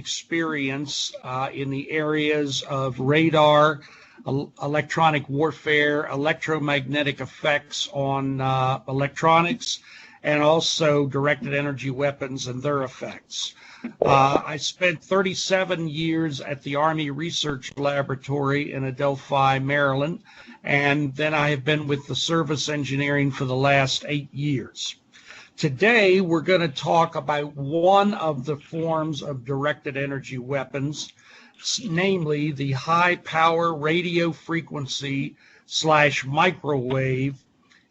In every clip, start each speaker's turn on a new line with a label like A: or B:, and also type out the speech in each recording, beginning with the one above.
A: experience in the areas of radar, electronic warfare, electromagnetic effects on electronics, and also directed energy weapons and their effects. I spent 37 years at the Army Research Laboratory in Adelphi, Maryland, and then I have been with the service engineering for the last 8 years. Today, we're going to talk about one of the forms of directed energy weapons, namely the high power radio frequency / microwave,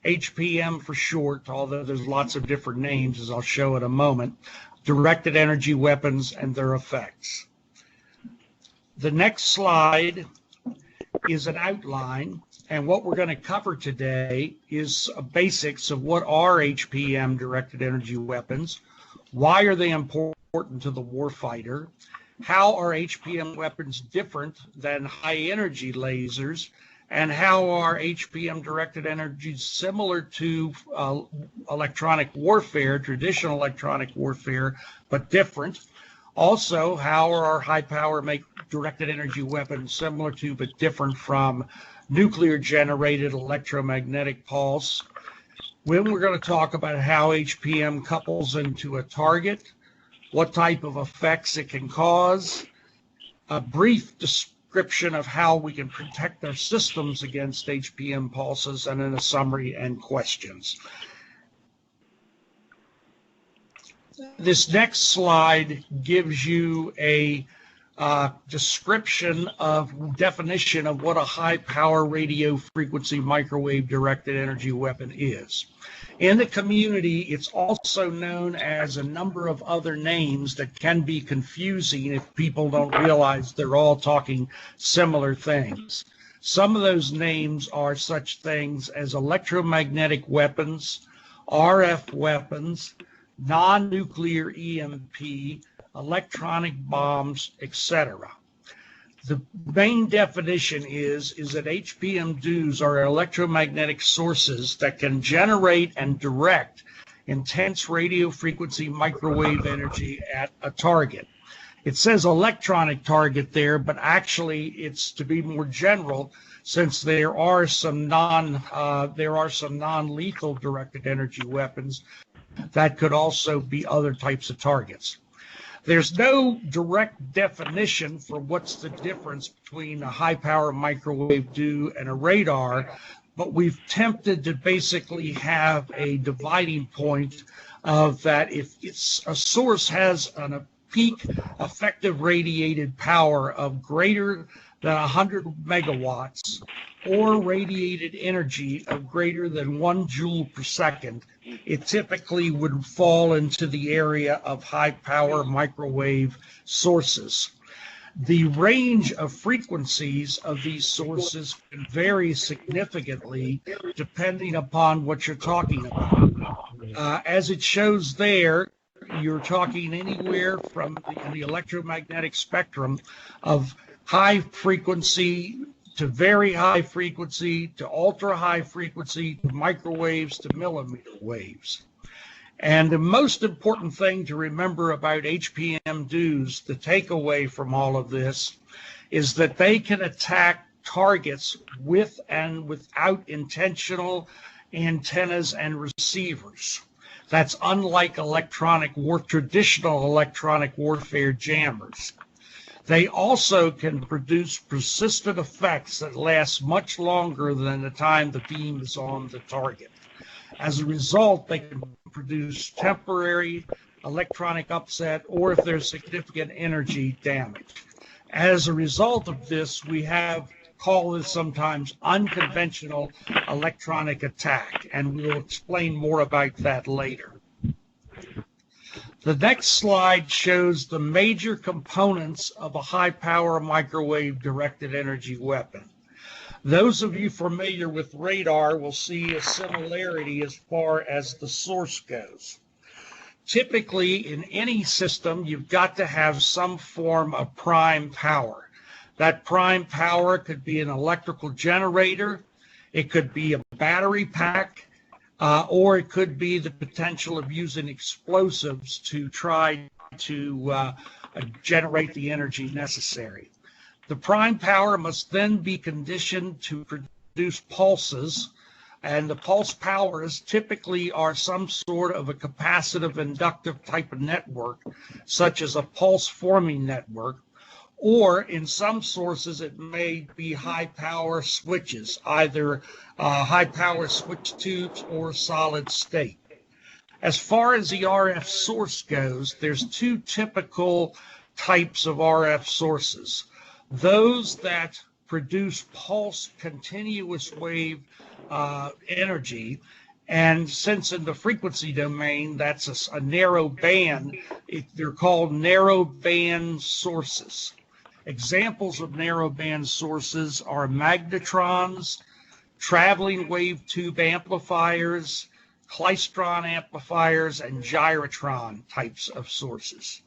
A: HPM for short, although there's lots of different names, as I'll show in a moment, directed energy weapons and their effects. The next slide is an outline, and what we're going to cover today is basics of what are HPM directed energy weapons, why are they important to the warfighter, how are HPM weapons different than high energy lasers, and how are HPM directed energies similar to electronic warfare, traditional electronic warfare, but different. Also, how are our high power directed energy weapons similar to but different from nuclear generated electromagnetic pulse. When we're going to talk about how HPM couples into a target, what type of effects it can cause, a brief description of how we can protect our systems against HPM pulses, and then a summary and questions. This next slide gives you a definition of what a high power radio frequency microwave directed energy weapon is. In the community, it's also known as a number of other names that can be confusing if people don't realize they're all talking similar things. Some of those names are such things as electromagnetic weapons, RF weapons, non-nuclear EMP, electronic bombs, etc. The main definition is that HPM DOOs are electromagnetic sources that can generate and direct intense radio frequency microwave energy at a target. It says electronic target there, but actually it's to be more general, since there are some non-lethal directed energy weapons that could also be other types of targets. There's no direct definition for what's the difference between a high-power microwave DOO and a radar, but we've attempted to basically have a dividing point of that if a source has a peak effective radiated power of greater than 100 megawatts or radiated energy of greater than 1 joule per second, it typically would fall into the area of high power microwave sources. The range of frequencies of these sources can vary significantly depending upon what you're talking about. As it shows there, you're talking anywhere from the electromagnetic spectrum of high frequency to very high frequency, to ultra high frequency, to microwaves, to millimeter waves. And the most important thing to remember about HPM DOOs, the takeaway from all of this, is that they can attack targets with and without intentional antennas and receivers. That's unlike traditional electronic warfare jammers. They also can produce persistent effects that last much longer than the time the beam is on the target. As a result, they can produce temporary electronic upset, or if there's significant energy damage. As a result of this, we call this sometimes unconventional electronic attack, and we'll explain more about that later. The next slide shows the major components of a high-power microwave directed energy weapon. Those of you familiar with radar will see a similarity as far as the source goes. Typically, in any system, you've got to have some form of prime power. That prime power could be an electrical generator, it could be a battery pack, or it could be the potential of using explosives to try to generate the energy necessary. The prime power must then be conditioned to produce pulses, and the pulse powers typically are some sort of a capacitive inductive type of network, such as a pulse forming network, or in some sources it may be high power switches, either high power switch tubes or solid state. As far as the RF source goes, there's two typical types of RF sources. Those that produce pulse continuous wave energy, and since in the frequency domain that's a narrow band, they're called narrowband sources. Examples of narrowband sources are magnetrons, traveling wave tube amplifiers, klystron amplifiers, and gyrotron types of sources.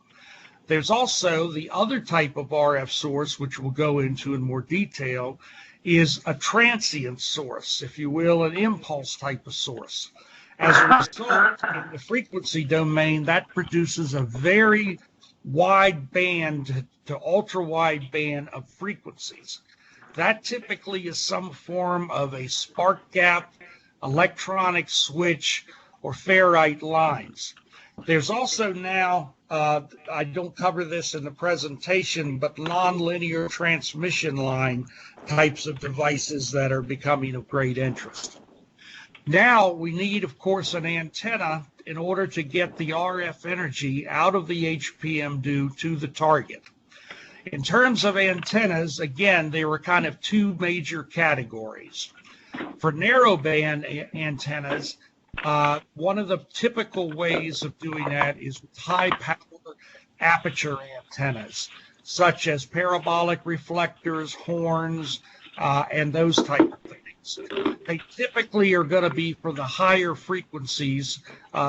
A: There's also the other type of RF source, which we'll go into in more detail, is a transient source, if you will, an impulse type of source. As a result, in the frequency domain, that produces a very wide band to ultra wide band of frequencies. That typically is some form of a spark gap, electronic switch, or ferrite lines. There's also now, I don't cover this in the presentation, but nonlinear transmission line types of devices that are becoming of great interest. Now we need, of course, an antenna in order to get the RF energy out of the HPMD to the target. In terms of antennas, again, there were kind of two major categories. For narrowband antennas, one of the typical ways of doing that is with high power aperture antennas, such as parabolic reflectors, horns, and those type of things. They typically are going to be for the higher frequencies,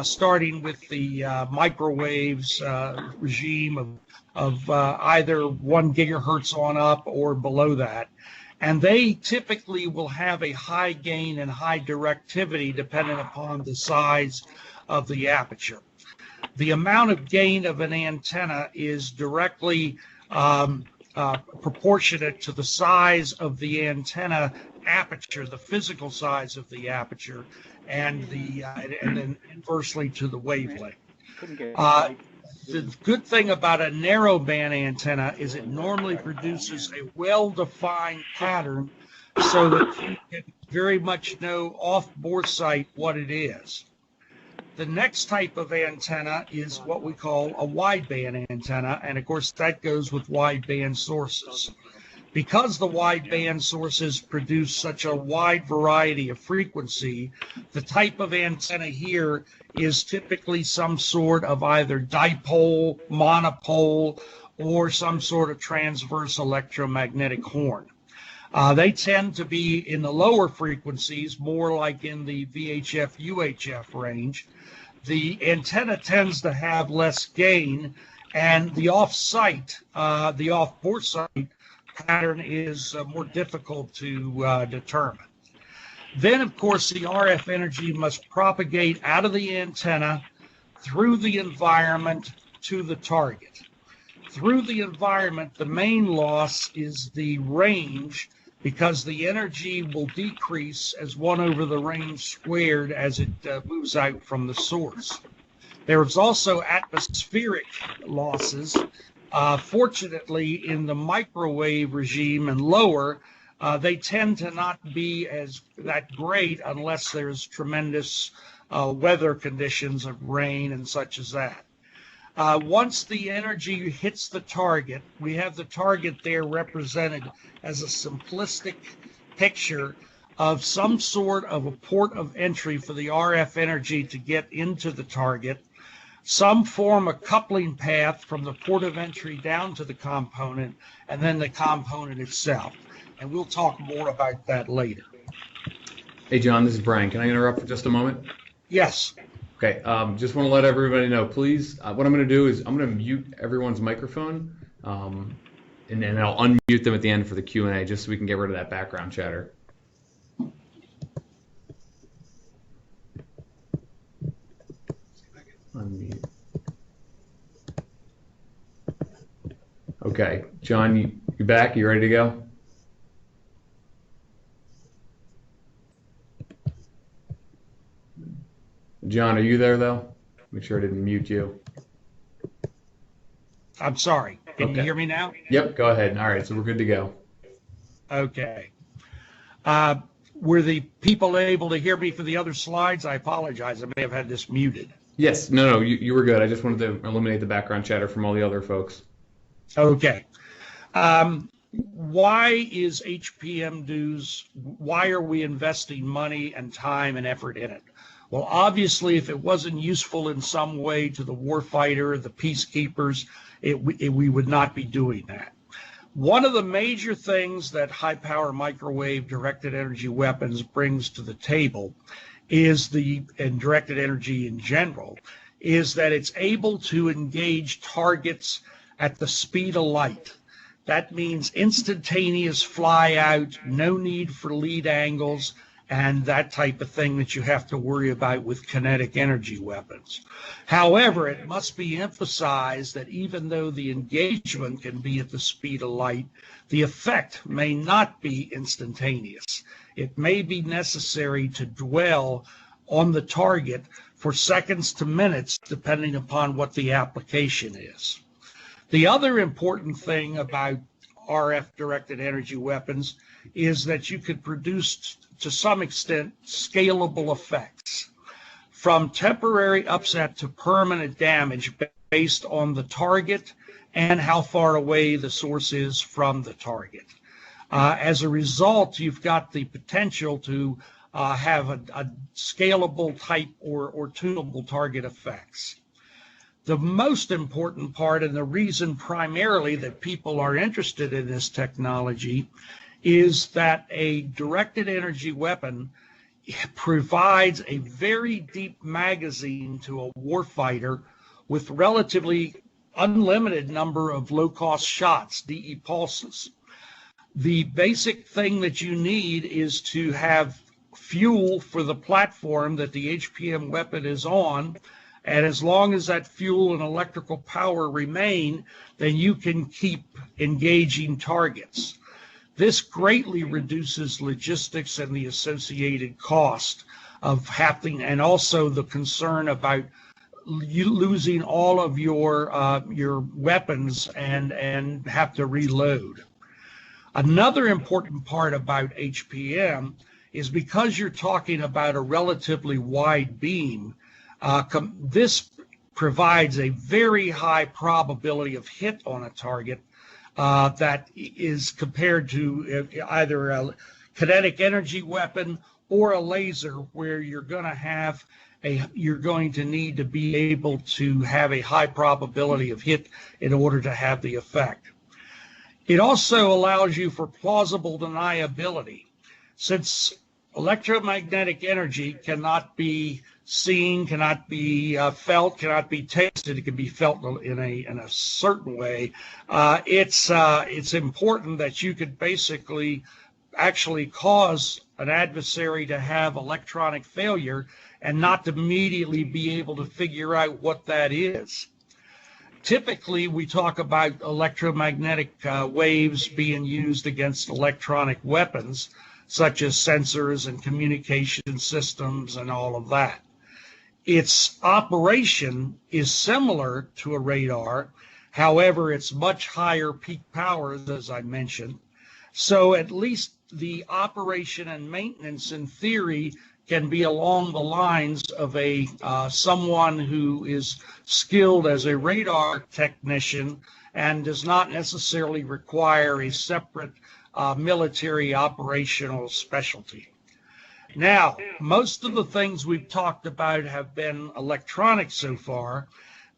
A: starting with the microwaves regime of either 1 gigahertz on up or below that. And they typically will have a high gain and high directivity depending upon the size of the aperture. The amount of gain of an antenna is directly proportionate to the size of the antenna aperture, the physical size of the aperture, and then inversely to the wavelength. The good thing about a narrowband antenna is it normally produces a well-defined pattern so that you can very much know off boresight what it is. The next type of antenna is what we call a wideband antenna, and of course that goes with wideband sources. Because the wideband sources produce such a wide variety of frequency, the type of antenna here is typically some sort of either dipole, monopole, or some sort of transverse electromagnetic horn. They tend to be in the lower frequencies, more like in the VHF, UHF range. The antenna tends to have less gain, and the off-site, the off-boresight pattern is more difficult to determine. Then, of course, the RF energy must propagate out of the antenna through the environment to the target. Through the environment, the main loss is the range, because the energy will decrease as 1 over the range squared as it moves out from the source. There is also atmospheric losses. Fortunately, in the microwave regime and lower, they tend to not be that great unless there's tremendous weather conditions of rain and such as that. Once the energy hits the target, we have the target there represented as a simplistic picture of some sort of a port of entry for the RF energy to get into the target. Some form a coupling path from the port of entry down to the component, and then the component itself. And we'll talk more about that later.
B: Hey, John, this is Brian. Can I interrupt for just a moment?
A: Yes.
B: Okay, just want to let everybody know, please, what I'm going to do is I'm going to mute everyone's microphone, and then I'll unmute them at the end for the Q&A, just so we can get rid of that background chatter. Unmute. Okay, John, you back? You ready to go? John, are you there though? Make sure I didn't mute you.
A: I'm sorry. Can you hear me now?
B: Yep, go ahead. All right, so we're good to go.
A: Okay. Were the people able to hear me for the other slides? I apologize. I may have had this muted.
B: Yes, no, you were good. I just wanted to eliminate the background chatter from all the other folks.
A: Okay. Why is HPM dues, why are we investing money and time and effort in it? Well, obviously, if it wasn't useful in some way to the warfighter, the peacekeepers, we would not be doing that. One of the major things that high-power microwave directed energy weapons brings to the table is and directed energy in general, is that it's able to engage targets at the speed of light. That means instantaneous fly out, no need for lead angles, and that type of thing that you have to worry about with kinetic energy weapons. However, it must be emphasized that even though the engagement can be at the speed of light, the effect may not be instantaneous. It may be necessary to dwell on the target for seconds to minutes, depending upon what the application is. The other important thing about RF directed energy weapons is that you could produce, to some extent, scalable effects from temporary upset to permanent damage based on the target and how far away the source is from the target. As a result, you've got the potential to have a scalable type or tunable target effects. The most important part, and the reason primarily that people are interested in this technology, is that a directed energy weapon provides a very deep magazine to a warfighter with relatively unlimited number of low-cost shots, DE pulses. The basic thing that you need is to have fuel for the platform that the HPM weapon is on, and as long as that fuel and electrical power remain, then you can keep engaging targets. This greatly reduces logistics and the associated cost of happening, and also the concern about you losing all of your weapons and have to reload. Another important part about HPM is because you're talking about a relatively wide beam, this provides a very high probability of hit on a target that is compared to either a kinetic energy weapon or a laser, where you're going to need to be able to have a high probability of hit in order to have the effect. It also allows you for plausible deniability, since electromagnetic energy cannot be seen, cannot be felt, cannot be tasted. It can be felt in a certain way. It's important that you could basically actually cause an adversary to have electronic failure and not immediately be able to figure out what that is. Typically, we talk about electromagnetic waves being used against electronic weapons, such as sensors and communication systems and all of that. Its operation is similar to a radar. However, it's much higher peak powers, as I mentioned. So at least the operation and maintenance, in theory, can be along the lines of someone who is skilled as a radar technician and does not necessarily require a separate military operational specialty. Now, most of the things we've talked about have been electronic so far,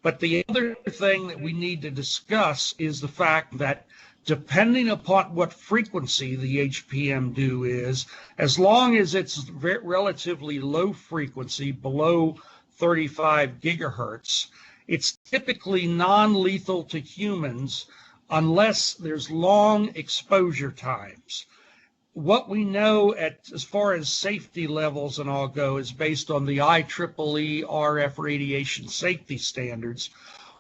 A: but the other thing that we need to discuss is the fact that depending upon what frequency the HPM do is, as long as it's relatively low frequency, below 35 gigahertz, it's typically non-lethal to humans unless there's long exposure times. What we know as far as safety levels and all go is based on the IEEE RF radiation safety standards,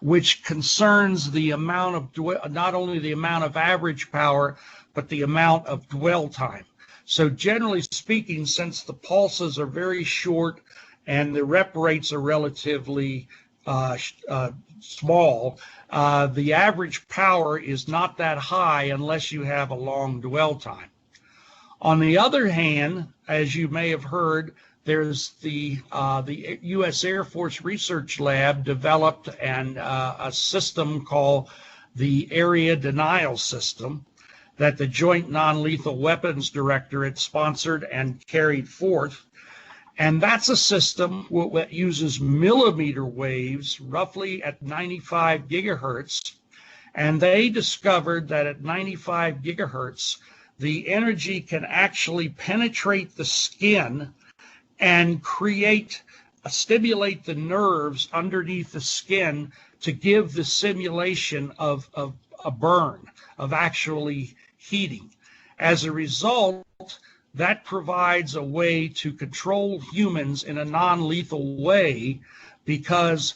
A: which concerns the amount of not only the amount of average power, but the amount of dwell time. So generally speaking, since the pulses are very short and the rep rates are relatively small, the average power is not that high unless you have a long dwell time. On the other hand, as you may have heard, there's the U.S. Air Force Research Lab developed a system called the Area Denial System that the Joint Non-Lethal Weapons Directorate sponsored and carried forth. And that's a system that uses millimeter waves, roughly at 95 gigahertz. And they discovered that at 95 gigahertz, the energy can actually penetrate the skin and stimulate the nerves underneath the skin to give the simulation of a burn, of actually heating. As a result, that provides a way to control humans in a non-lethal way, because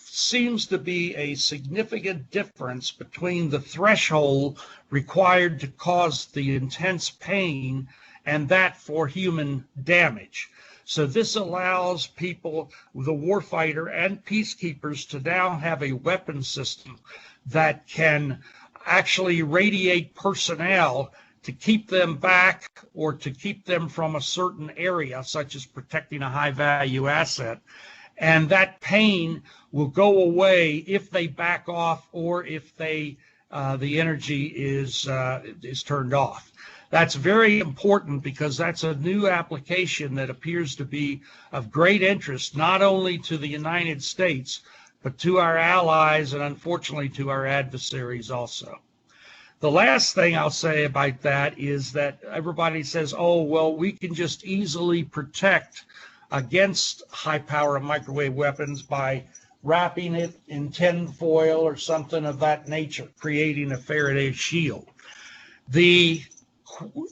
A: seems to be a significant difference between the threshold required to cause the intense pain and that for human damage. So this allows people, the warfighter and peacekeepers, to now have a weapon system that can actually radiate personnel to keep them back or to keep them from a certain area, such as protecting a high-value asset. And that pain will go away if they back off or if the energy is turned off. That's very important because that's a new application that appears to be of great interest, not only to the United States, but to our allies and unfortunately to our adversaries also. The last thing I'll say about that is that everybody says, oh, well, we can just easily protect against high power microwave weapons by wrapping it in tin foil or something of that nature, creating a Faraday shield. The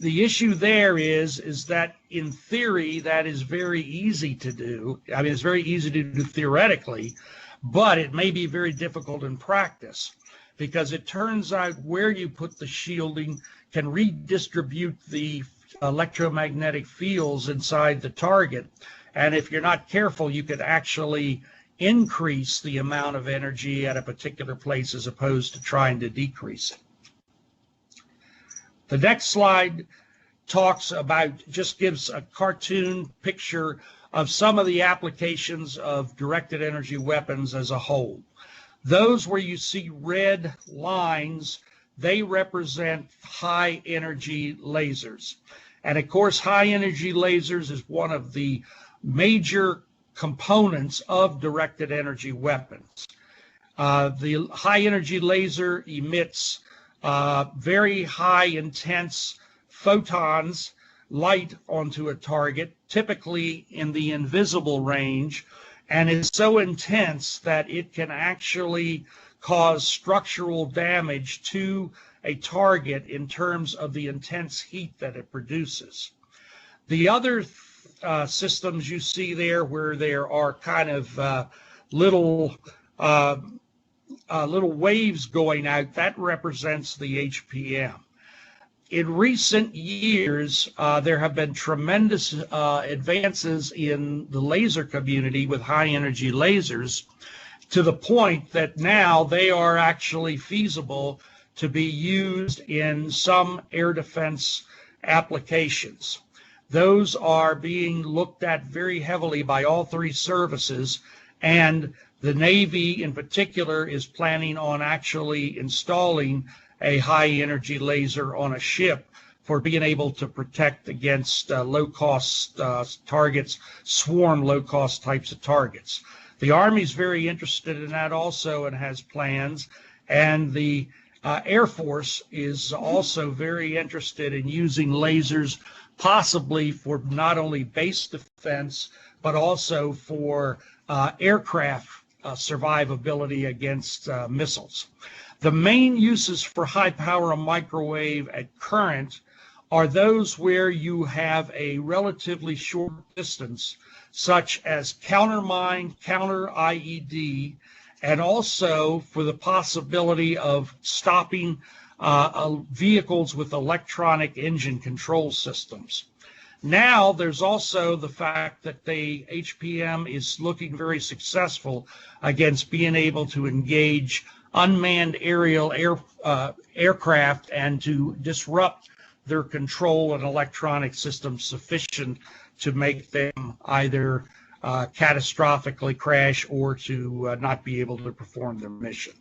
A: issue there is that in theory that is very easy to do. I mean, it's very easy to do theoretically, but it may be very difficult in practice, because it turns out where you put the shielding can redistribute the electromagnetic fields inside the target. And if you're not careful, you could actually increase the amount of energy at a particular place as opposed to trying to decrease it. The next slide just gives a cartoon picture of some of the applications of directed energy weapons as a whole. Those where you see red lines, they represent high energy lasers. And of course, high energy lasers is one of the major components of directed energy weapons. The high energy laser emits very high intense photons, light onto a target, typically in the invisible range, and is so intense that it can actually cause structural damage to a target in terms of the intense heat that it produces. The other systems you see there, where there are kind of little waves going out, that represents the HPM. In recent years, there have been tremendous advances in the laser community with high energy lasers, to the point that now they are actually feasible to be used in some air defense applications. Those are being looked at very heavily by all three services, and the Navy in particular is planning on actually installing a high energy laser on a ship for being able to protect against low-cost targets, swarm low-cost types of targets. The Army's very interested in that also and has plans, and the Air Force is also very interested in using lasers, possibly for not only base defense, but also for aircraft survivability against missiles. The main uses for high power microwave at current are those where you have a relatively short distance, such as countermine, counter IED, and also for the possibility of stopping vehicles with electronic engine control systems. Now there's also the fact that the HPM is looking very successful against being able to engage unmanned aerial aircraft and to disrupt their control and electronic systems sufficient to make them either catastrophically crash or to not be able to perform their mission.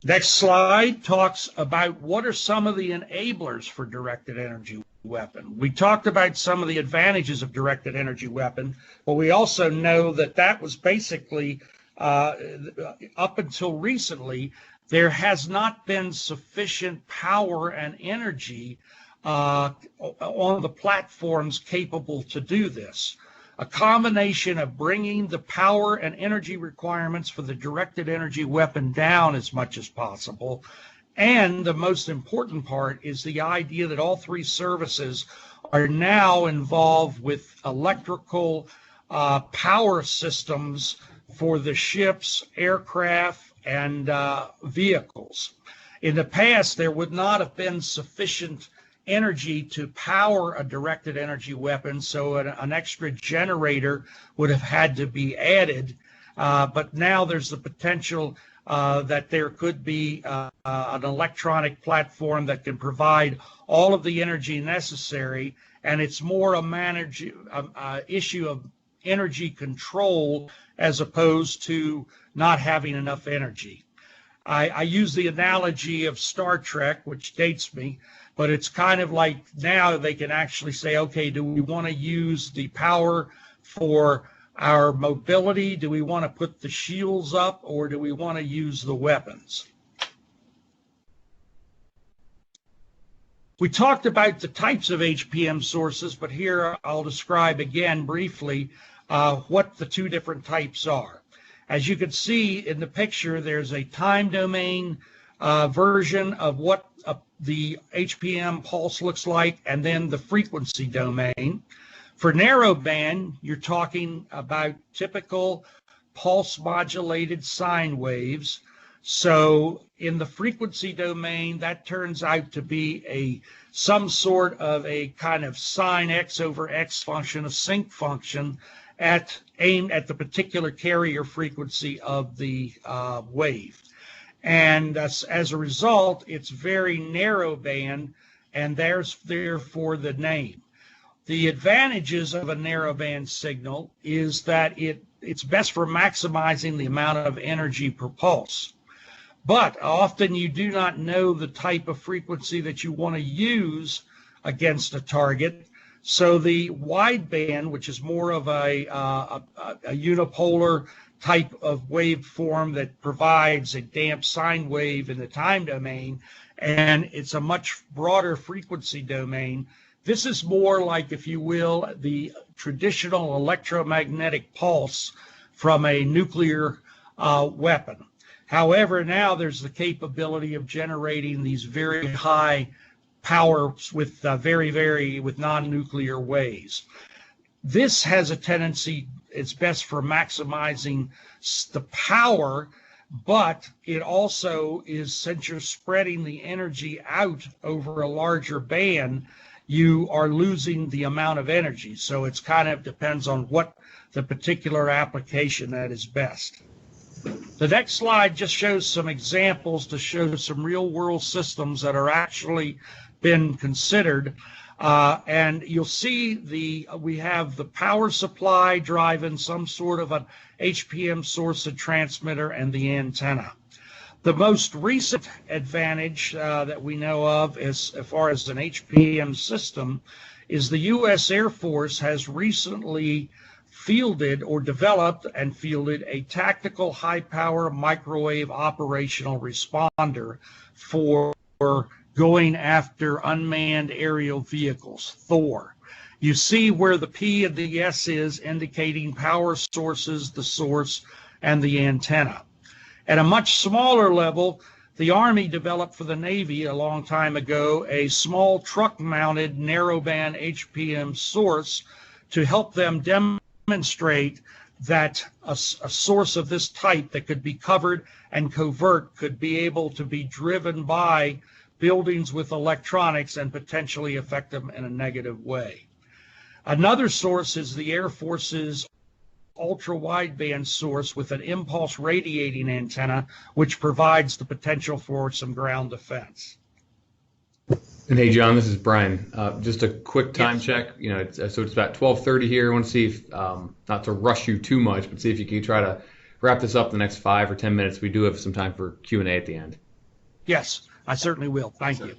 A: Next slide talks about what are some of the enablers for directed energy weapon. We talked about some of the advantages of directed energy weapon, but we also know that that was basically, up until recently, there has not been sufficient power and energy on the platforms capable to do this. A combination of bringing the power and energy requirements for the directed energy weapon down as much as possible. And the most important part is the idea that all three services are now involved with electrical power systems for the ships, aircraft, and vehicles. In the past, there would not have been sufficient energy to power a directed energy weapon, so an extra generator would have had to be added, but now there's the potential that there could be an electronic platform that can provide all of the energy necessary, and it's more a issue of energy control as opposed to not having enough energy. I use the analogy of Star Trek, which dates me, but it's kind of like now they can actually say, okay, do we want to use the power for our mobility? Do we want to put the shields up, or do we want to use the weapons? We talked about the types of HPM sources, but here I'll describe again briefly what the two different types are. As you can see in the picture, there's a time domain version of what the HPM pulse looks like, and then the frequency domain. For narrowband, you're talking about typical pulse modulated sine waves. So in the frequency domain, that turns out to be some sort of a kind of sine x over x function, a sync function aimed at the particular carrier frequency of the wave. And as a result, it's very narrow band, and there's therefore the name. The advantages of a narrowband signal is that it's best for maximizing the amount of energy per pulse. But often you do not know the type of frequency that you want to use against a target. So the wideband, which is more of a unipolar type of waveform that provides a damp sine wave in the time domain, and it's a much broader frequency domain. This is more like, if you will, the traditional electromagnetic pulse from a nuclear weapon. However, now there's the capability of generating these very high powers with with non-nuclear waves. This has a tendency, it's best for maximizing the power, but it also is, since you're spreading the energy out over a larger band, you are losing the amount of energy. So it's kind of depends on what the particular application that is best. The next slide just shows some examples to show some real world systems that are actually been considered. And you'll see we have the power supply driving some sort of an HPM source and transmitter and the antenna. The most recent advantage that we know of as far as an HPM system is the U.S. Air Force has recently fielded or developed and fielded a tactical high-power microwave operational responder for going after unmanned aerial vehicles, Thor. You see where the P and the S is indicating power sources, the source, and the antenna. At a much smaller level, the Army developed for the Navy a long time ago a small truck-mounted narrowband HPM source to help them demonstrate demonstrate that a source of this type that could be covered and covert could be able to be driven by buildings with electronics and potentially affect them in a negative way. Another source is the Air Force's ultra-wideband source with an impulse radiating antenna, which provides the potential for some ground defense.
B: And hey, John, this is Brian. Just a quick time check. You know, so it's about 12:30 here. I want to see if, not to rush you too much, but see if you can try to wrap this up in the next 5 or 10 minutes. We do have some time for Q&A at the end.
A: Yes, I certainly will. Thank you.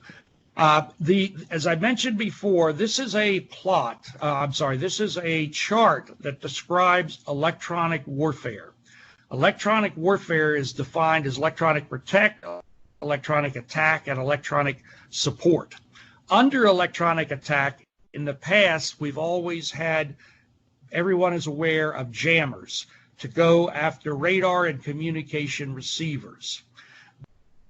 A: As I mentioned before, this is a this is a chart that describes electronic warfare. Electronic warfare is defined as electronic protect, electronic attack, and electronic support. Under electronic attack, in the past, we've always had, everyone is aware of jammers to go after radar and communication receivers.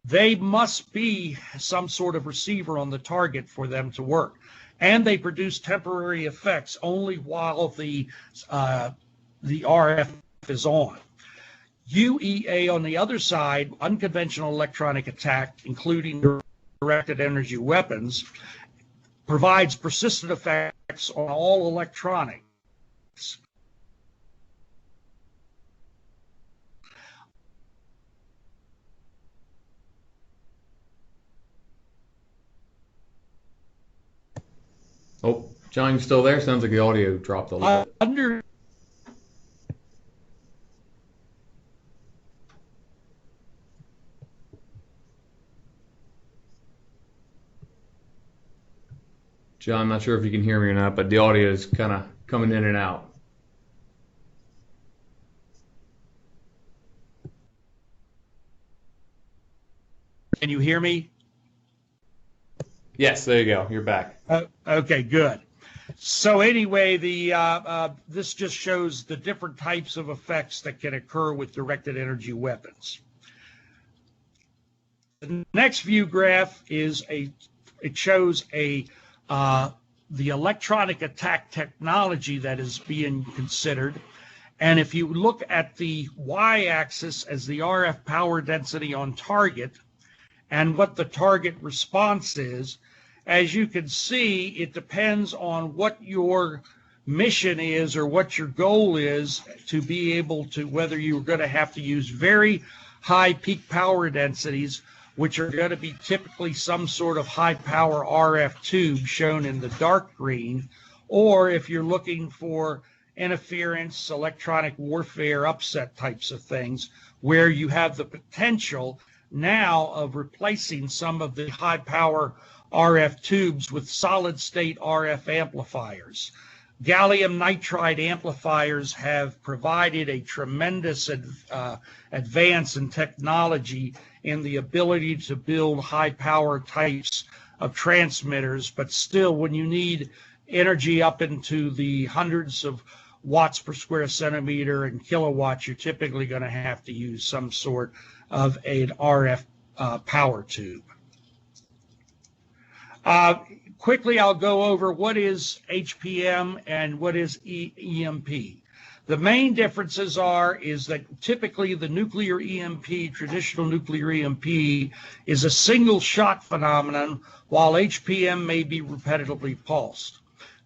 A: They must be some sort of receiver on the target for them to work. And they produce temporary effects only while the RF is on. UEA on the other side, unconventional electronic attack, including directed energy weapons, provides persistent effects on all electronics.
B: Oh, John, you still there? Sounds like the audio dropped a little bit. John, I'm not sure if you can hear me or not, but the audio is kind of coming in and out.
A: Can you hear me?
B: Yes, there you go. You're back.
A: Okay, good. So anyway, this just shows the different types of effects that can occur with directed energy weapons. The next view graph is it shows the electronic attack technology that is being considered. And if you look at the y-axis as the RF power density on target and what the target response is, as you can see, it depends on what your mission is or what your goal is to be able to, whether you're going to have to use very high peak power densities, which are going to be typically some sort of high power RF tube shown in the dark green, or if you're looking for interference, electronic warfare, upset types of things, where you have the potential now of replacing some of the high power RF tubes with solid state RF amplifiers. Gallium nitride amplifiers have provided a tremendous advance in technology in the ability to build high power types of transmitters, but still when you need energy up into the hundreds of watts per square centimeter and kilowatts, you're typically going to have to use some sort of an RF power tube. Quickly, I'll go over what is HPM and what is EMP. The main differences is that typically the nuclear EMP, traditional nuclear EMP, is a single shot phenomenon, while HPM may be repetitively pulsed.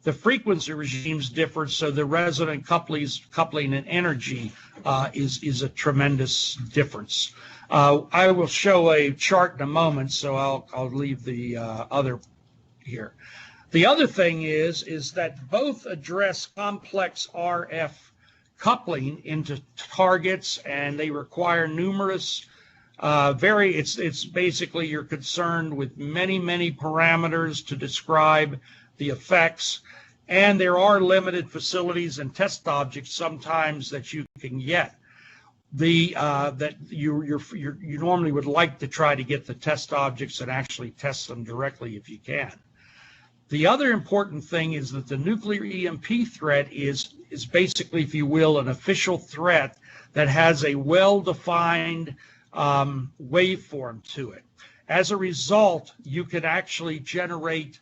A: The frequency regimes differ, so the resonant coupling and energy is a tremendous difference. I will show a chart in a moment, so I'll leave the other here. The other thing is that both address complex RF coupling into targets, and they require numerous it's basically you're concerned with many parameters to describe the effects, and there are limited facilities and test objects sometimes that you can get. That you normally would like to try to get the test objects and actually test them directly if you can. The other important thing is that the nuclear EMP threat is basically, if you will, an official threat that has a well-defined waveform to it. As a result, you can actually generate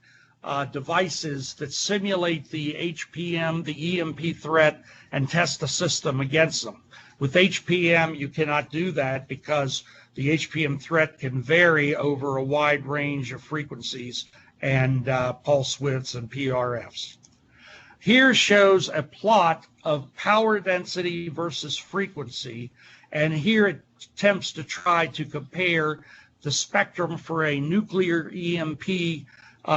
A: devices that simulate the HPM, the EMP threat, and test the system against them. With HPM, you cannot do that because the HPM threat can vary over a wide range of frequencies and pulse widths and PRFs. Here shows a plot of power density versus frequency, and here it attempts to try to compare the spectrum for a nuclear EMP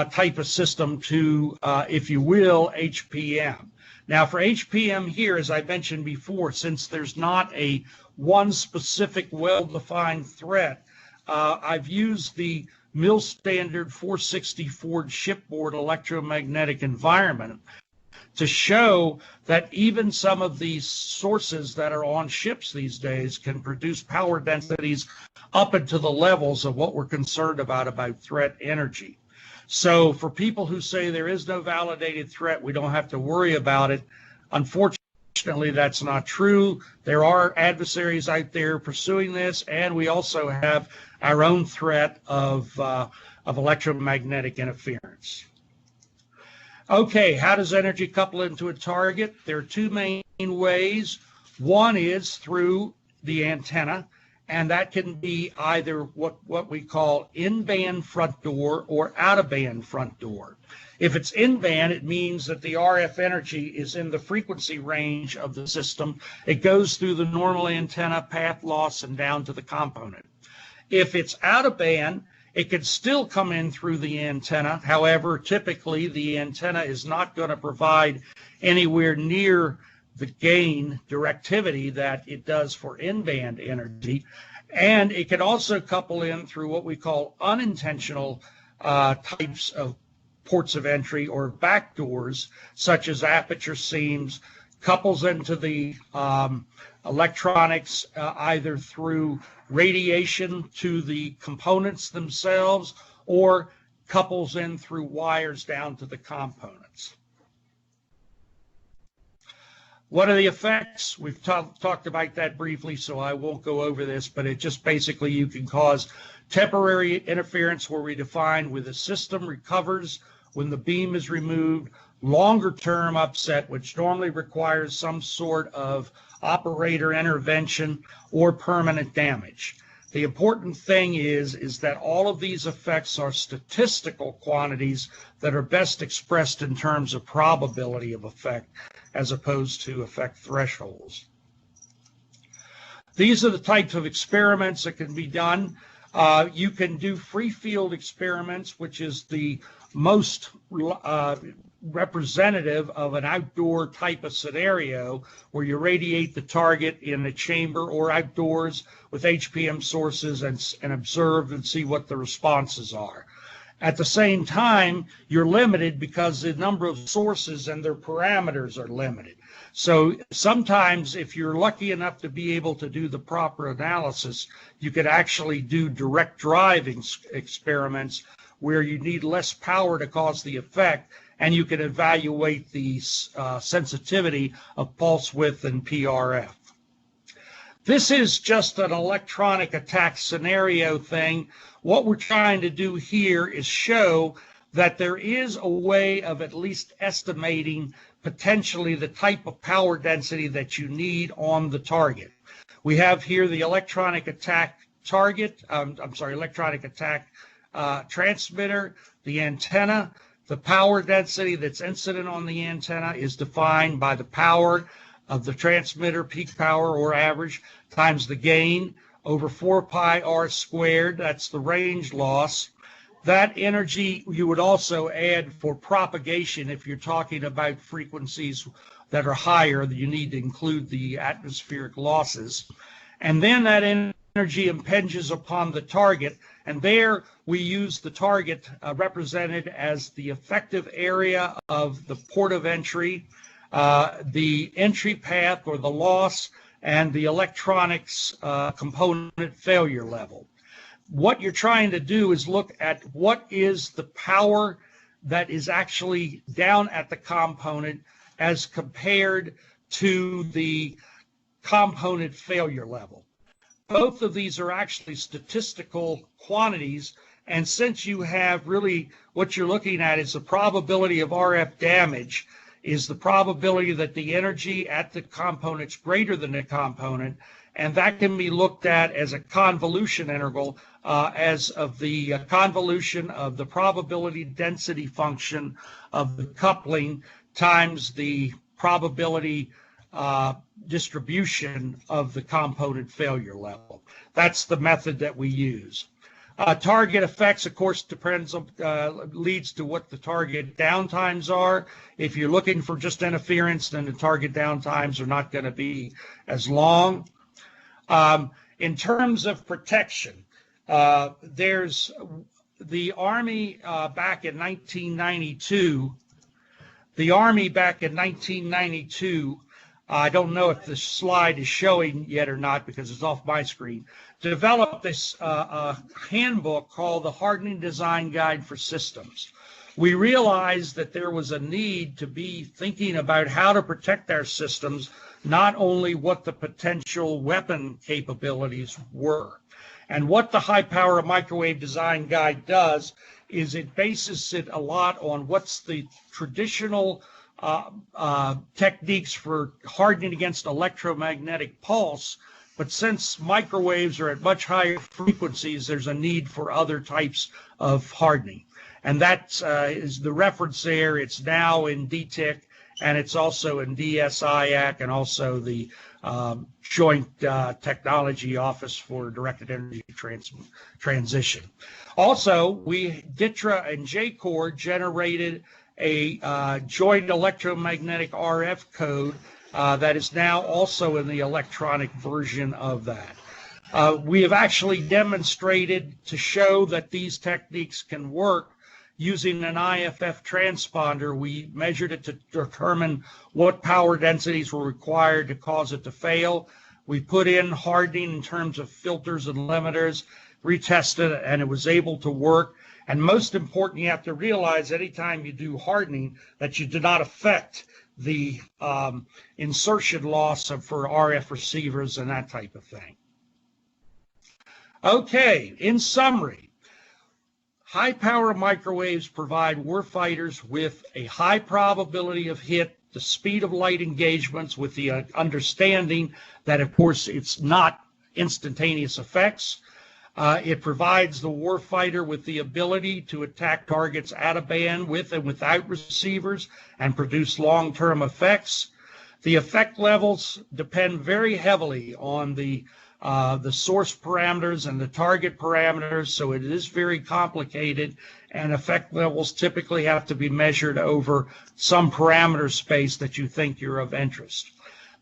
A: type of system to, if you will, HPM. Now for HPM here, as I mentioned before, since there's not a one specific well-defined threat, I've used the mill standard 460 Ford shipboard electromagnetic environment to show that even some of these sources that are on ships these days can produce power densities up into the levels of what we're concerned about threat energy. So for people who say there is no validated threat, we don't have to worry about it, unfortunately, that's not true. There are adversaries out there pursuing this, and we also have our own threat of electromagnetic interference. Okay, how does energy couple into a target? There are two main ways. One is through the antenna, and that can be either what we call in-band front door or out-of-band front door. If it's in-band, it means that the RF energy is in the frequency range of the system. It goes through the normal antenna, path loss, and down to the component. If it's out-of-band, it can still come in through the antenna. However, typically the antenna is not going to provide anywhere near the gain directivity that it does for in-band energy. And it can also couple in through what we call unintentional types of ports of entry or backdoors, such as aperture seams, couples into the electronics either through radiation to the components themselves or couples in through wires down to the components. What are the effects? We've talked about that briefly, so I won't go over this, but it just basically you can cause temporary interference where we define where the system recovers when the beam is removed, longer term upset, which normally requires some sort of operator intervention or permanent damage. The important thing is that all of these effects are statistical quantities that are best expressed in terms of probability of effect as opposed to effect thresholds. These are the types of experiments that can be done. You can do free field experiments, which is the most representative of an outdoor type of scenario where you radiate the target in a chamber or outdoors with HPM sources and observe and see what the responses are. At the same time, you're limited because the number of sources and their parameters are limited. So sometimes if you're lucky enough to be able to do the proper analysis, you could actually do direct driving experiments where you need less power to cause the effect, and you can evaluate the sensitivity of pulse width and PRF. This is just an electronic attack scenario thing. What we're trying to do here is show that there is a way of at least estimating potentially the type of power density that you need on the target. We have here the electronic attack target, electronic attack transmitter, the antenna. The power density that's incident on the antenna is defined by the power of the transmitter, peak power or average, times the gain over 4 pi r squared. That's the range loss. That energy you would also add for propagation if you're talking about frequencies that are higher. You need to include the atmospheric losses. And then that energy impinges upon the target, and there we use the target represented as the effective area of the port of entry, the entry path or the loss, and the electronics component failure level. What you're trying to do is look at what is the power that is actually down at the component as compared to the component failure level. Both of these are actually statistical quantities, And since you have really what you're looking at is the probability of RF damage, is the probability that the energy at the component is greater than the component, and that can be looked at as a convolution integral as of the convolution of the probability density function of the coupling times the probability distribution of the component failure level. That's the method that we use. Target effects, of course, depends on, leads to what the target downtimes are. If you're looking for just interference, then the target downtimes are not going to be as long. In terms of protection, there's the Army back in 1992. The Army back in 1992, I don't know if the slide is showing yet or not because it's off my screen, developed this handbook called the Hardening Design Guide for Systems. We realized that there was a need to be thinking about how to protect our systems, not only what the potential weapon capabilities were. And what the High Power Microwave Design Guide does is it bases it a lot on what's the traditional techniques for hardening against electromagnetic pulse, but since microwaves are at much higher frequencies, there's a need for other types of hardening. And that is the reference there. It's now in DTIC, and it's also in DSIAC, and also the Joint Technology Office for Directed Energy Transition. Also, DITRA and JCOR generated a joint electromagnetic RF code that is now also in the electronic version of that. We have actually demonstrated to show that these techniques can work using an IFF transponder. We measured it to determine what power densities were required to cause it to fail. We put in hardening in terms of filters and limiters, retested it, and it was able to work. And most important, you have to realize anytime you do hardening that you do not affect the insertion loss for RF receivers and that type of thing. Okay, in summary, high-power microwaves provide warfighters with a high probability of hit, the speed of light engagements, with the understanding that, of course, it's not instantaneous effects. It provides the warfighter with the ability to attack targets at a band with and without receivers and produce long-term effects. The effect levels depend very heavily on the source parameters and the target parameters, so it is very complicated, and effect levels typically have to be measured over some parameter space that you think you're of interest.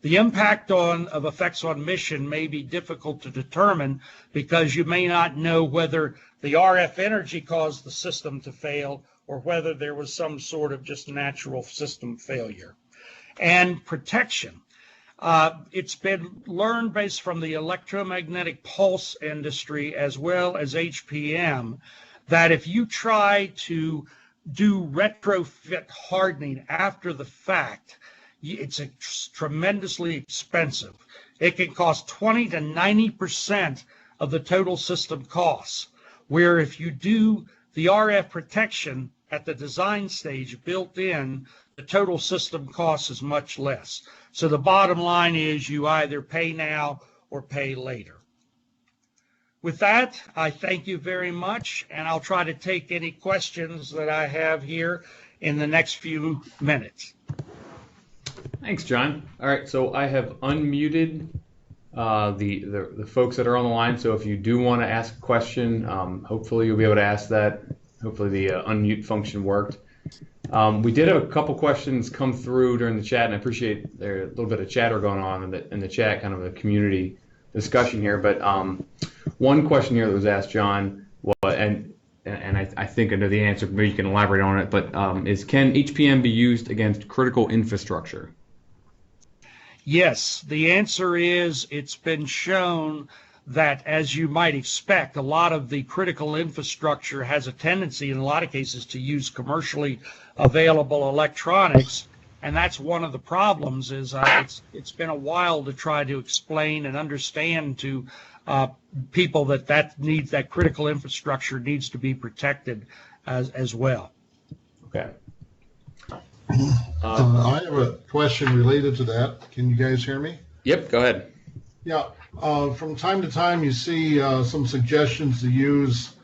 A: The impact of effects on mission may be difficult to determine because you may not know whether the RF energy caused the system to fail or whether there was some sort of just natural system failure. And protection. It's been learned based from the electromagnetic pulse industry as well as HPM that if you try to do retrofit hardening after the fact, it's tremendously expensive. It can cost 20 to 90% of the total system costs, where if you do the RF protection at the design stage built in, the total system cost is much less. So the bottom line is you either pay now or pay later. With that, I thank you very much, and I'll try to take any questions that I have here in the next few minutes.
B: Thanks, John. All right, so I have unmuted the folks that are on the line. So if you do want to ask a question, hopefully you'll be able to ask that. Hopefully the unmute function worked. We did have a couple questions come through during the chat, and I appreciate there's a little bit of chatter going on in the chat, kind of a community discussion here. But one question here that was asked, John, and I think I know the answer, maybe you can elaborate on it, but is can HPM be used against critical infrastructure?
A: Yes, the answer is it's been shown that, as you might expect, a lot of the critical infrastructure has a tendency in a lot of cases to use commercially available electronics, And that's one of the problems is it's been a while to try to explain and understand to people that critical infrastructure needs to be protected as well.
B: Okay.
C: I have a question related to that. Can you guys hear me?
B: Yep, go ahead.
C: Yeah. From time to time, you see some suggestions to use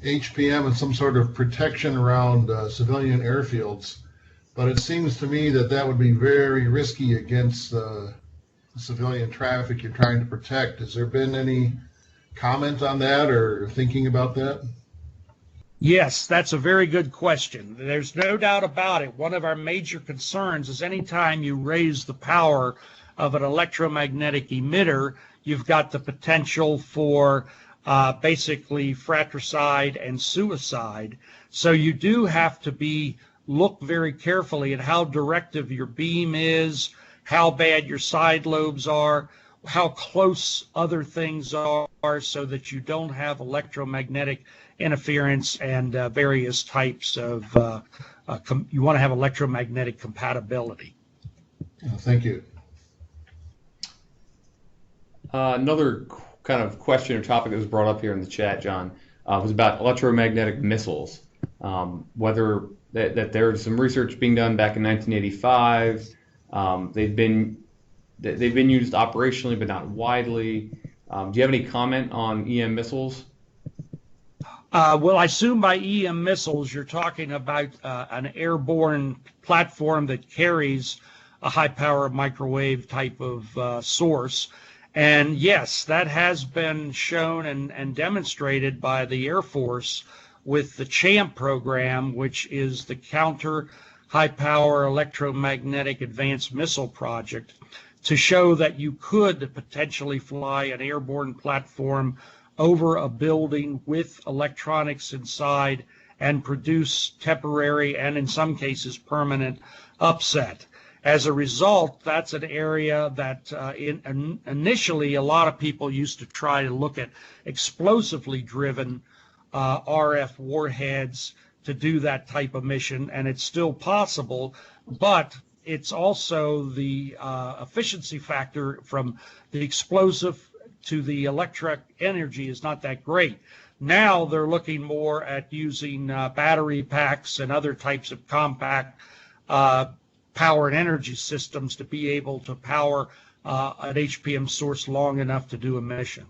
C: HPM and some sort of protection around civilian airfields. But it seems to me that that would be very risky against the civilian traffic you're trying to protect. Has there been any comment on that or thinking about that?
A: Yes, that's a very good question. There's no doubt about it. One of our major concerns is anytime you raise the power of an electromagnetic emitter, you've got the potential for basically fratricide and suicide. So you do have to look very carefully at how directive your beam is, how bad your side lobes are, how close other things are, so that you don't have electromagnetic interference and various types of, you want to have electromagnetic compatibility.
C: Thank you.
B: Another kind of question or topic that was brought up here in the chat, John, was about electromagnetic missiles. Whether that there's some research being done back in 1985. They've been used operationally, but not widely. Do you have any comment on EM missiles?
A: Well, I assume by EM missiles you're talking about an airborne platform that carries a high-power microwave type of source. And yes, that has been shown and demonstrated by the Air Force with the CHAMP program, which is the Counter High-Power Electromagnetic Advanced Missile Project, to show that you could potentially fly an airborne platform over a building with electronics inside and produce temporary and in some cases permanent upset. As a result, that's an area that initially a lot of people used to try to look at explosively driven RF warheads to do that type of mission, and it's still possible, but it's also the efficiency factor from the explosive to the electric energy is not that great. Now they're looking more at using battery packs and other types of compact power and energy systems to be able to power an HPM source long enough to do a mission.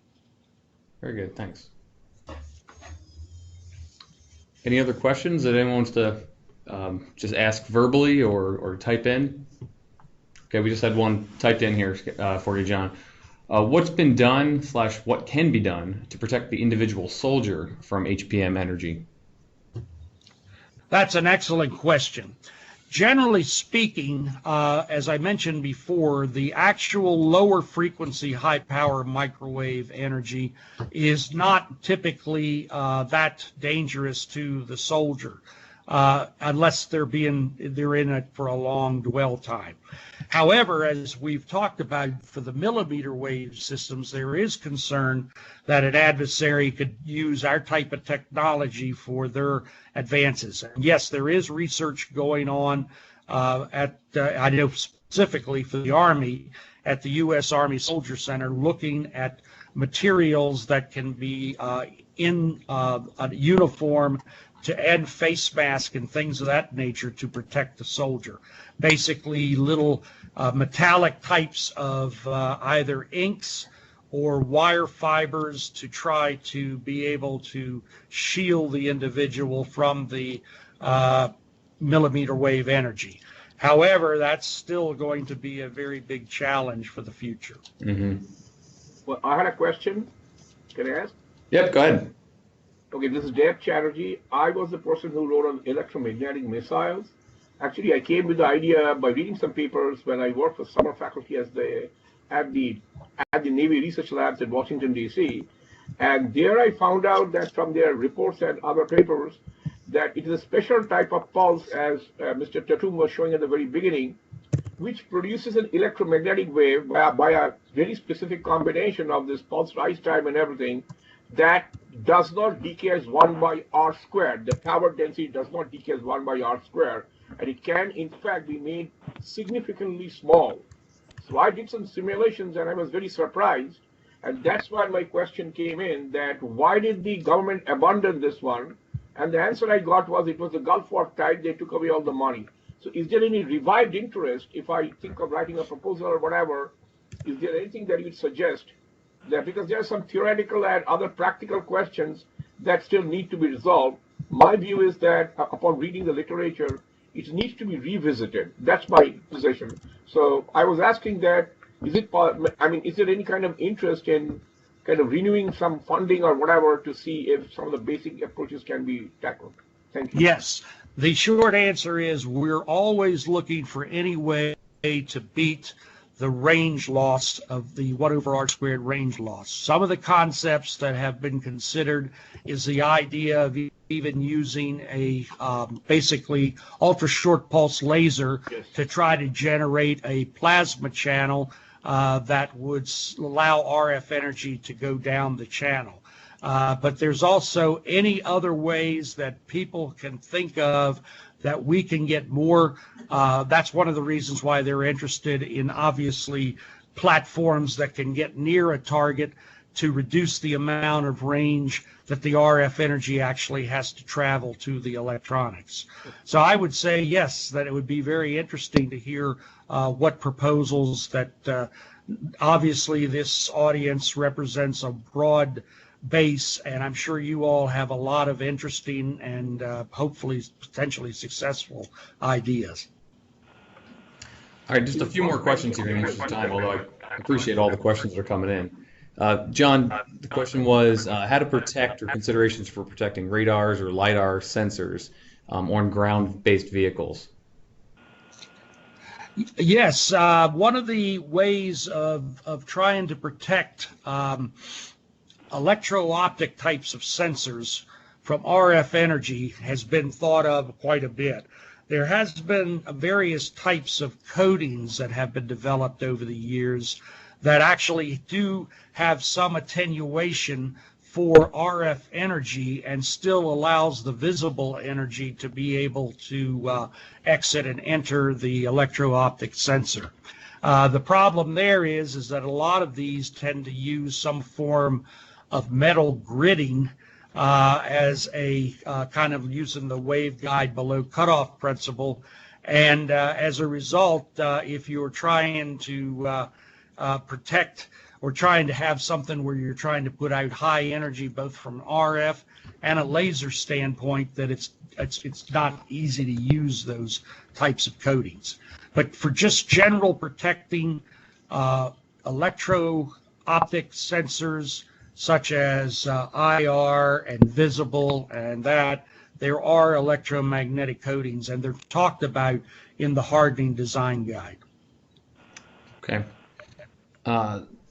B: Very good, thanks. Any other questions that anyone wants to just ask verbally or type in? Okay, we just had one typed in here for you, John. What's been done / what can be done to protect the individual soldier from HPM energy?
A: That's an excellent question. Generally speaking, as I mentioned before, the actual lower frequency high power microwave energy is not typically that dangerous to the soldier unless they're in it for a long dwell time. However, as we've talked about for the millimeter wave systems, there is concern that an adversary could use our type of technology for their advances. And yes, there is research going on I know specifically for the Army, at the U.S. Army Soldier Center, looking at materials that can be in a uniform to add face mask and things of that nature to protect the soldier. Basically little metallic types of either inks or wire fibers to try to be able to shield the individual from the millimeter wave energy. However, that's still going to be a very big challenge for the future.
B: Mm-hmm.
D: Well, I had a question. Can I ask?
B: Yep, go ahead.
D: Okay, this is Dave Chatterjee. I was the person who wrote on electromagnetic missiles. Actually, I came with the idea by reading some papers when I worked for summer faculty at the Navy Research Labs in Washington, D.C. And there I found out that from their reports and other papers that it is a special type of pulse, as Mr. Tatum was showing at the very beginning, which produces an electromagnetic wave by a very specific combination of this pulse rise time and everything that does not decay as 1 by r squared. The power density does not decay as 1 by r squared. and it can, in fact, be made significantly small. So I did some simulations, and I was very surprised. And that's why my question came in, that why did the government abandon this one? And the answer I got was it was the Gulf War tide, they took away all the money. So is there any revived interest, if I think of writing a proposal or whatever, is there anything that you would suggest that, because there are some theoretical and other practical questions that still need to be resolved. My view is that upon reading the literature, it needs to be revisited. That's my position. So I was asking that, is there any kind of interest in kind of renewing some funding or whatever to see if some of the basic approaches can be tackled? Thank you.
A: Yes. The short answer is we're always looking for any way to beat the range loss of the 1 over r squared range loss. Some of the concepts that have been considered is the idea of even using a basically ultra short pulse laser to try to generate a plasma channel that would allow RF energy to go down the channel. But there's also any other ways that people can think of that we can get more. That's one of the reasons why they're interested in, obviously, platforms that can get near a target to reduce the amount of range that the RF energy actually has to travel to the electronics. So I would say, yes, that it would be very interesting to hear what proposals that obviously this audience represents a broad base, and I'm sure you all have a lot of interesting and hopefully potentially successful ideas.
B: All right, just a few more questions here in the interest of time, although I appreciate all the questions that are coming in. John, the question was how to protect or considerations for protecting radars or LiDAR sensors on ground-based vehicles.
A: Yes, one of the ways of trying to protect electro-optic types of sensors from RF energy has been thought of quite a bit. There has been various types of coatings that have been developed over the years that actually do have some attenuation for RF energy and still allows the visible energy to be able to exit and enter the electro-optic sensor. The problem there is that a lot of these tend to use some form of metal gridding as a kind of using the waveguide below cutoff principle. And as a result, if you're trying to protect or trying to have something where you're trying to put out high energy both from RF and a laser standpoint, that it's not easy to use those types of coatings. But for just general protecting electro-optic sensors such as IR and visible and that, there are electromagnetic coatings, and they're talked about in the hardening design guide.
B: Okay.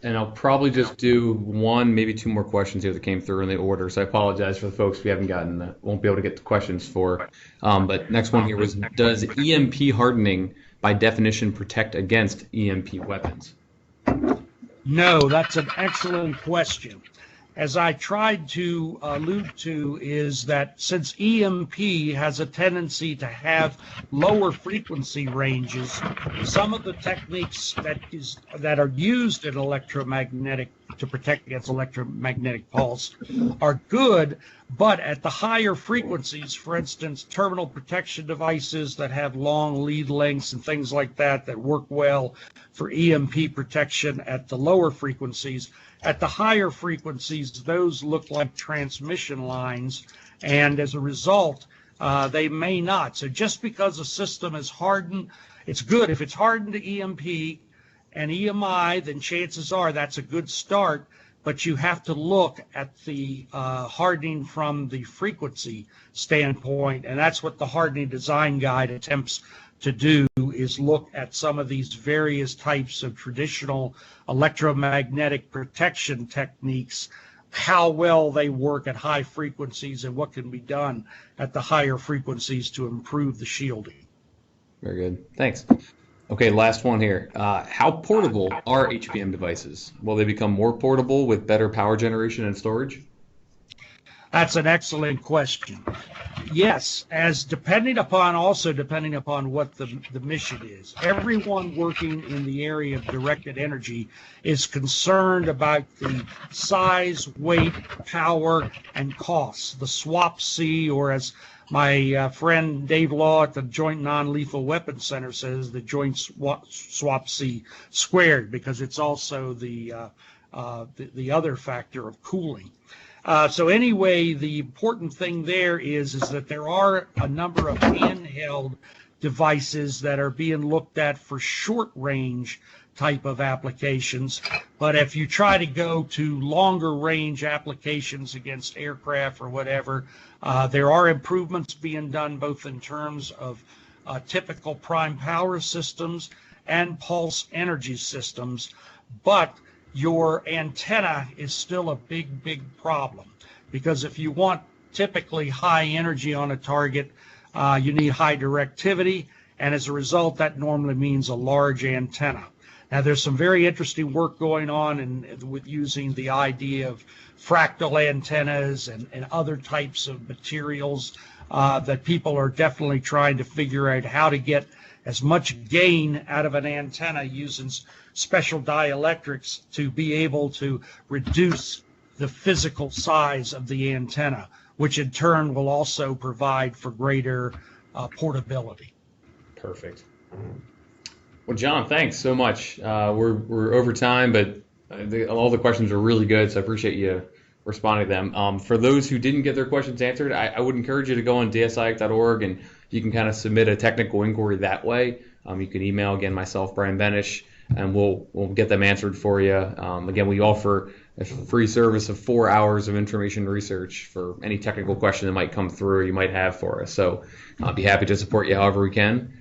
B: And I'll probably just do one, maybe two more questions here that came through in the order. So I apologize for the folks we haven't gotten, won't be able to get the questions for. But next one here was, does EMP hardening by definition protect against EMP weapons?
A: No, that's an excellent question. As I tried to allude to, is that since EMP has a tendency to have lower frequency ranges, some of the techniques that are used in electromagnetic to protect against electromagnetic pulse are good, but at the higher frequencies, for instance, terminal protection devices that have long lead lengths and things like that that work well for EMP protection at the lower frequencies. At the higher frequencies, those look like transmission lines, and as a result, they may not. So just because a system is hardened, it's good. If it's hardened to EMP and EMI, then chances are that's a good start, but you have to look at the hardening from the frequency standpoint, and that's what the hardening design guide attempts to do, is look at some of these various types of traditional electromagnetic protection techniques, how well they work at high frequencies and what can be done at the higher frequencies to improve the shielding.
B: Very good. Thanks. Okay, last one here. How portable are HPM devices? Will they become more portable with better power generation and storage?
A: That's an excellent question. Yes, as depending upon what the mission is. Everyone working in the area of directed energy is concerned about the size, weight, power, and costs. The SWaP-C, or as my friend Dave Law at the Joint Non-Lethal Weapons Center says, the Joint SWaP-C squared, because it's also the other factor of cooling. So anyway, the important thing there is that there are a number of handheld devices that are being looked at for short range type of applications. But if you try to go to longer range applications against aircraft or whatever, there are improvements being done both in terms of typical prime power systems and pulse energy systems. But your antenna is still a big problem, because if you want typically high energy on a target, you need high directivity, and as a result that normally means a large antenna. Now there's some very interesting work going on with using the idea of fractal antennas and other types of materials that people are definitely trying to figure out how to get as much gain out of an antenna using special dielectrics to be able to reduce the physical size of the antenna, which in turn will also provide for greater portability.
B: Perfect. Well, John, thanks so much. We're over time, but all the questions are really good, so I appreciate you responding to them. For those who didn't get their questions answered, I would encourage you to go on DSIAC.org, and you can kind of submit a technical inquiry that way. You can email, again, myself, Brian Benish, and we'll get them answered for you. Again, we offer a free service of 4 hours of information research for any technical question that might come through or you might have for us. So I'll be happy to support you however we can.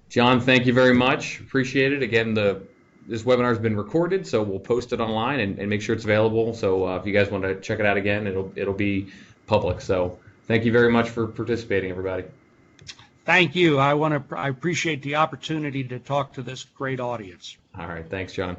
B: John, thank you very much. Appreciate it. Again, this webinar has been recorded, so we'll post it online and make sure it's available. So if you guys want to check it out again, it'll be public. So thank you very much for participating, everybody.
A: Thank you. I appreciate the opportunity to talk to this great audience.
B: All right. Thanks, John.